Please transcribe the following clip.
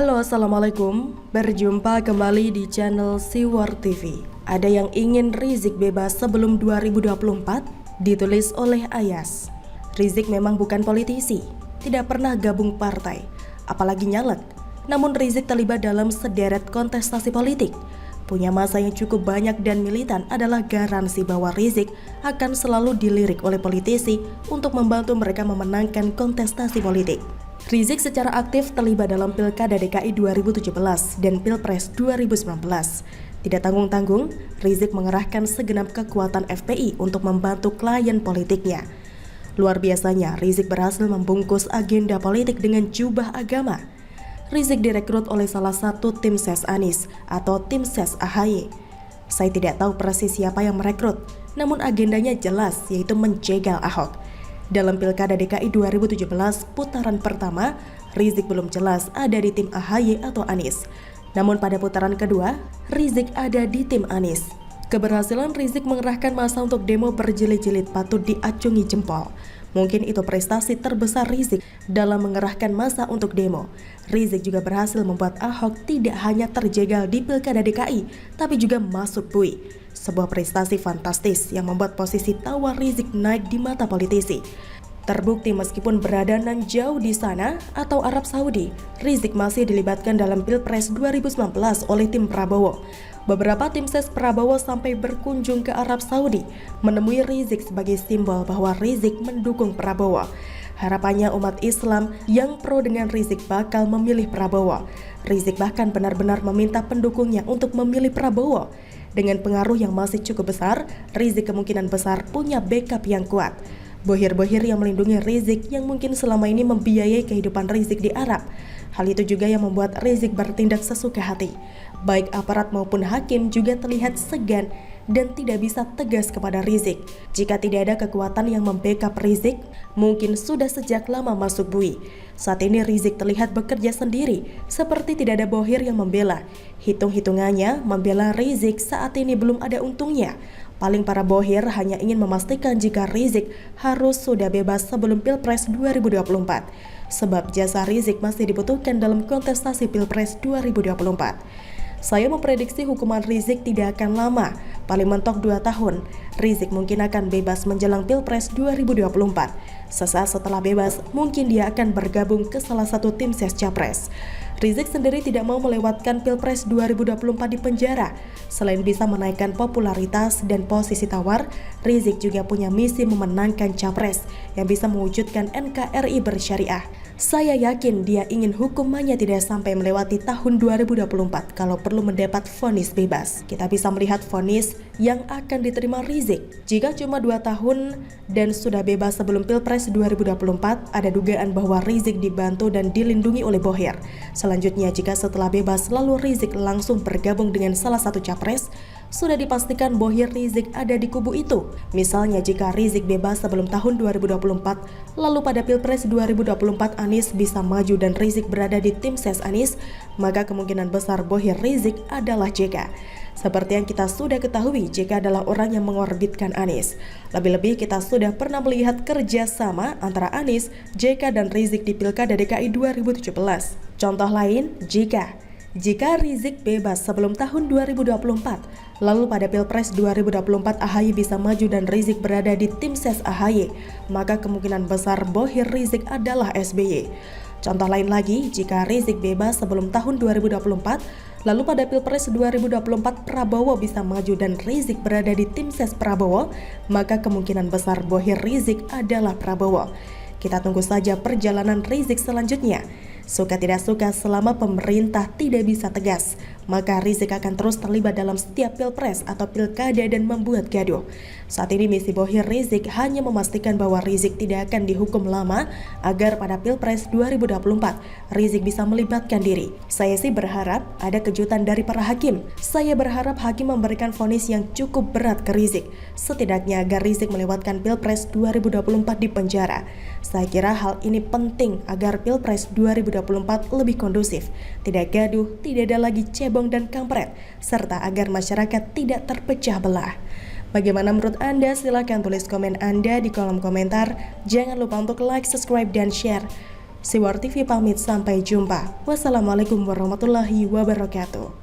Halo, Assalamualaikum. Berjumpa kembali di channel Siwar TV. Ada yang ingin Rizik bebas sebelum 2024? Ditulis oleh Ayas. Rizik memang bukan politisi, tidak pernah gabung partai, apalagi nyalek. Namun Rizik terlibat dalam sederet kontestasi politik. Punya masa yang cukup banyak dan militan adalah garansi bahwa Rizik akan selalu dilirik oleh politisi untuk membantu mereka memenangkan kontestasi politik. Rizik secara aktif terlibat dalam Pilkada DKI 2017 dan Pilpres 2019. Tidak tanggung-tanggung, Rizik mengerahkan segenap kekuatan FPI untuk membantu klien politiknya. Luar biasanya, Rizik berhasil membungkus agenda politik dengan jubah agama. Rizik direkrut oleh salah satu tim ses Anies atau tim ses AHY. Saya tidak tahu persis siapa yang merekrut, namun agendanya jelas, yaitu menjegal Ahok. Dalam Pilkada DKI 2017 putaran pertama, Rizik belum jelas ada di tim AHY atau Anies. Namun pada putaran kedua, Rizik ada di tim Anies. Keberhasilan Rizik mengerahkan massa untuk demo berjilid-jilid patut diacungi jempol. Mungkin itu prestasi terbesar Rizik dalam mengerahkan massa untuk demo. Rizik juga berhasil membuat Ahok tidak hanya terjegal di Pilkada DKI, tapi juga masuk bui. Sebuah prestasi fantastis yang membuat posisi tawar Rizik naik di mata politisi. Terbukti meskipun berada nan jauh di sana atau Arab Saudi, Rizik masih dilibatkan dalam Pilpres 2019 oleh tim Prabowo. Beberapa tim ses Prabowo sampai berkunjung ke Arab Saudi, menemui Rizik sebagai simbol bahwa Rizik mendukung Prabowo. Harapannya umat Islam yang pro dengan Rizik bakal memilih Prabowo. Rizik bahkan benar-benar meminta pendukungnya untuk memilih Prabowo. Dengan pengaruh yang masih cukup besar, Rizik kemungkinan besar punya backup yang kuat. Bohir-bohir yang melindungi Rizik yang mungkin selama ini membiayai kehidupan Rizik di Arab. Hal itu juga yang membuat Rizik bertindak sesuka hati. Baik aparat maupun hakim juga terlihat segan dan tidak bisa tegas kepada Rizik. Jika tidak ada kekuatan yang membackup Rizik, mungkin sudah sejak lama masuk bui. Saat ini Rizik terlihat bekerja sendiri, seperti tidak ada bohir yang membela. Hitung-hitungannya, membela Rizik saat ini belum ada untungnya. Paling para bohir hanya ingin memastikan jika Rizik harus sudah bebas sebelum Pilpres 2024. Sebab jasa Rizik masih dibutuhkan dalam kontestasi Pilpres 2024. Saya memprediksi hukuman Rizik tidak akan lama, paling mentok 2 tahun. Rizik mungkin akan bebas menjelang Pilpres 2024. Sesaat setelah bebas, mungkin dia akan bergabung ke salah satu tim ses Capres. Rizik sendiri tidak mau melewatkan Pilpres 2024 di penjara. Selain bisa menaikkan popularitas dan posisi tawar, Rizik juga punya misi memenangkan Capres yang bisa mewujudkan NKRI bersyariah. Saya yakin dia ingin hukumannya tidak sampai melewati tahun 2024 kalau perlu mendapat vonis bebas. Kita bisa melihat vonis yang akan diterima Rizik. Jika cuma 2 tahun dan sudah bebas sebelum Pilpres 2024, ada dugaan bahwa Rizik dibantu dan dilindungi oleh bohir. Selanjutnya, jika setelah bebas lalu Rizik langsung bergabung dengan salah satu capres, sudah dipastikan bohir Rizik ada di kubu itu. Misalnya jika Rizik bebas sebelum tahun 2024, lalu pada Pilpres 2024 Anies bisa maju dan Rizik berada di tim ses Anies, maka kemungkinan besar bohir Rizik adalah JK. Seperti yang kita sudah ketahui, JK adalah orang yang mengorbitkan Anies. Lebih-lebih kita sudah pernah melihat kerjasama antara Anies, JK dan Rizik di Pilkada DKI 2017. Contoh lain, jika Rizik bebas sebelum tahun 2024, lalu pada Pilpres 2024 AHY bisa maju dan Rizik berada di tim ses AHY, maka kemungkinan besar bohir Rizik adalah SBY. Contoh lain lagi, jika Rizik bebas sebelum tahun 2024, lalu pada Pilpres 2024 Prabowo bisa maju dan Rizik berada di tim ses Prabowo, maka kemungkinan besar bohir Rizik adalah Prabowo. Kita tunggu saja perjalanan Rizik selanjutnya. Suka tidak suka, selama pemerintah tidak bisa tegas, maka Rizik akan terus terlibat dalam setiap pilpres atau pilkada dan membuat gaduh. Saat ini misi bohir Rizik hanya memastikan bahwa Rizik tidak akan dihukum lama agar pada Pilpres 2024 Rizik bisa melibatkan diri. Saya sih berharap ada kejutan dari para hakim. Saya berharap hakim memberikan vonis yang cukup berat ke Rizik, setidaknya agar Rizik melewatkan Pilpres 2024 di penjara. Saya kira hal ini penting agar Pilpres 2024 lebih kondusif, tidak gaduh, tidak ada lagi cebong dan kampret, serta agar masyarakat tidak terpecah belah. Bagaimana menurut Anda? Silahkan tulis komen Anda di kolom komentar. Jangan lupa untuk like, subscribe, dan share. Siwar TV pamit, sampai jumpa. Wassalamualaikum warahmatullahi wabarakatuh.